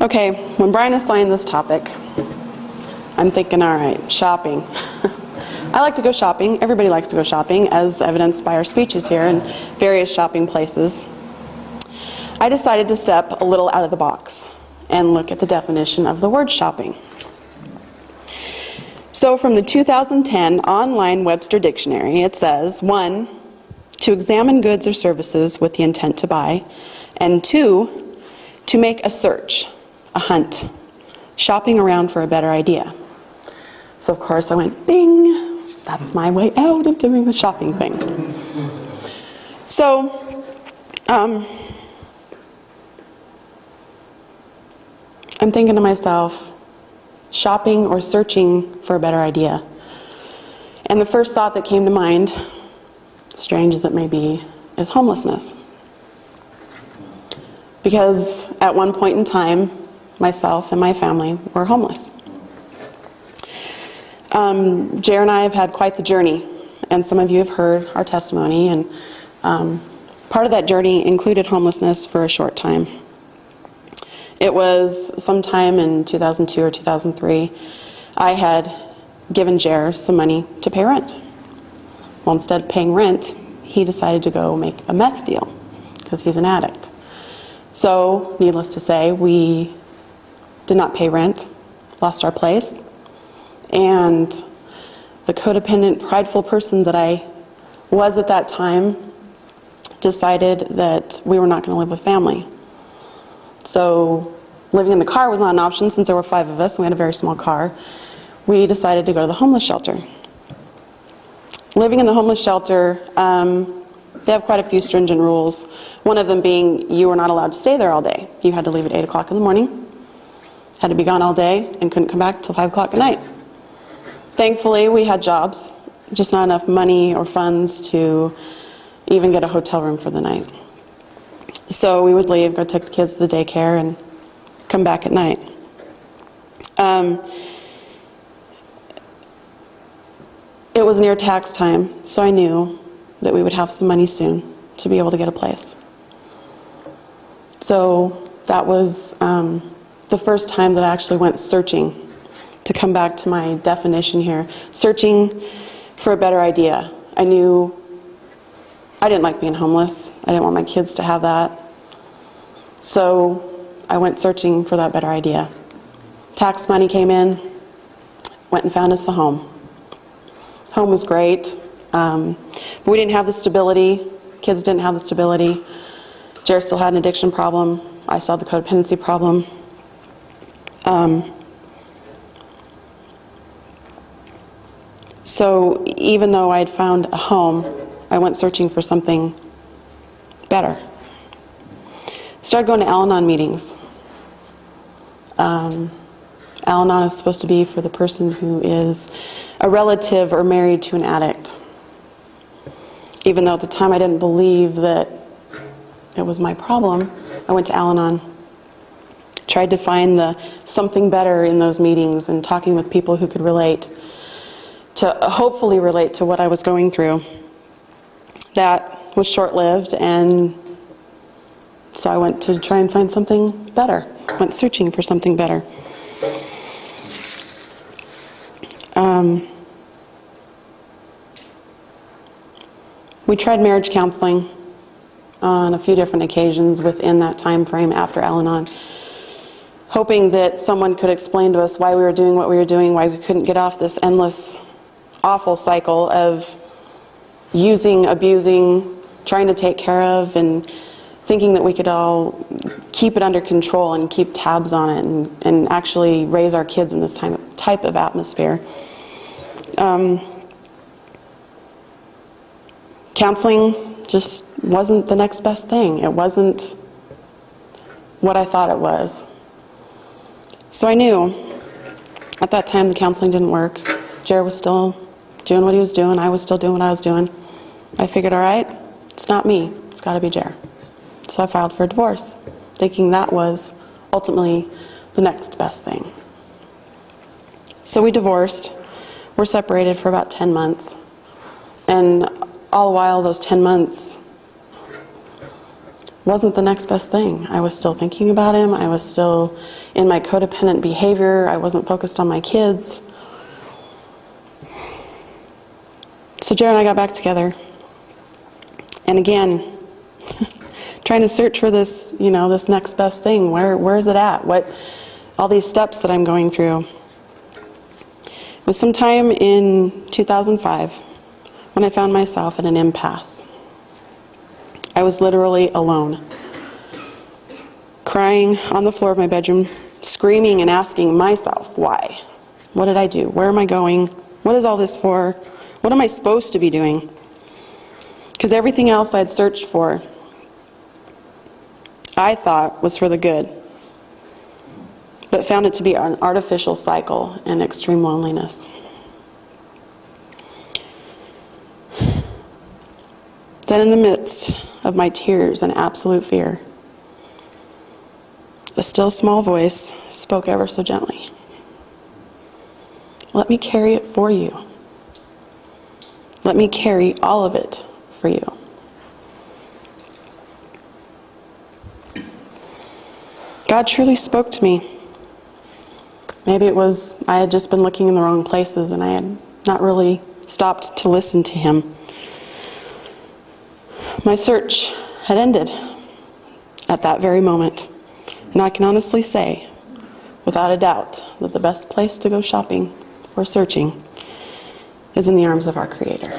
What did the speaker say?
Okay, when Brian assigned this topic, I'm thinking, all right, shopping. I like to go shopping. Everybody likes to go shopping, as evidenced by our speeches here in various shopping places. I decided to step a little out of the box and look at the definition of the word shopping. So from the 2010 online Webster Dictionary, it says, 1, to examine goods or services with the intent to buy, and 2, to make a search, a hunt, shopping around for a better idea. So of course I went, bing, that's my way out of doing the shopping thing. So, I'm thinking to myself, shopping or searching for a better idea. And the first thought that came to mind, strange as it may be, is homelessness. Because at one point in time, myself and my family were homeless. Jer and I have had quite the journey, and some of you have heard our testimony, and part of that journey included homelessness for a short time. It was sometime in 2002 or 2003, I had given Jer some money to pay rent. Well, instead of paying rent, he decided to go make a meth deal, because he's an addict. So, needless to say, we did not pay rent, lost our place, and the codependent, prideful person that I was at that time decided that we were not going to live with family. So living in the car was not an option since there were 5 of us and we had a very small car. We decided to go to the homeless shelter. Living in the homeless shelter, they have quite a few stringent rules. One of them being you were not allowed to stay there all day. You had to leave at 8 o'clock in the morning, had to be gone all day, and couldn't come back till 5 o'clock at night. Thankfully, we had jobs, just not enough money or funds to even get a hotel room for the night. So we would leave, go take the kids to the daycare, and come back at night. It was near tax time, so I knew that we would have some money soon to be able to get a place. So that was the first time that I actually went searching, to come back to my definition here, searching for a better idea. I knew I didn't like being homeless. I didn't want my kids to have that. So I went searching for that better idea. Tax money came in, went and found us a home. Home was great, but we didn't have the stability. Kids didn't have the stability. Jared still had an addiction problem. I still had the codependency problem. So even though I had found a home, I went searching for something better. Started going to Al-Anon meetings. Al-Anon is supposed to be for the person who is a relative or married to an addict. Even though at the time I didn't believe that it was my problem, I went to Al-Anon. Tried to find the something better in those meetings and talking with people who could relate, to hopefully relate to what I was going through. That was short-lived, and so I went to try and find something better. Went searching for something better. We tried marriage counseling on a few different occasions within that time frame after Al-Anon, hoping that someone could explain to us why we were doing what we were doing, why we couldn't get off this endless, awful cycle of using, abusing, trying to take care of, and thinking that we could all keep it under control and keep tabs on it and actually raise our kids in this type of atmosphere. Counseling just wasn't the next best thing. It wasn't what I thought it was. So I knew at that time the counseling didn't work. Jared was still doing what he was doing. I was still doing what I was doing. I figured, all right, it's not me. It's got to be Jared. So I filed for a divorce, thinking that was ultimately the next best thing. So we divorced. We're separated for about 10 months. And all the while, those 10 months, wasn't the next best thing. I was still thinking about him. I was still in my codependent behavior. I wasn't focused on my kids. So Jared and I got back together. And again, trying to search for this, this next best thing. Where is it at? All these steps that I'm going through. It was sometime in 2005 when I found myself at an impasse. I was literally alone, crying on the floor of my bedroom, screaming and asking myself, why? What did I do? Where am I going? What is all this for? What am I supposed to be doing? Because everything else I'd searched for, I thought was for the good, but found it to be an artificial cycle and extreme loneliness. Then in the midst of my tears and absolute fear, a still small voice spoke ever so gently. Let me carry it for you. Let me carry all of it for you. God truly spoke to me. Maybe it was I had just been looking in the wrong places and I had not really stopped to listen to him. My search had ended at that very moment. And I can honestly say, without a doubt, that the best place to go shopping or searching is in the arms of our Creator.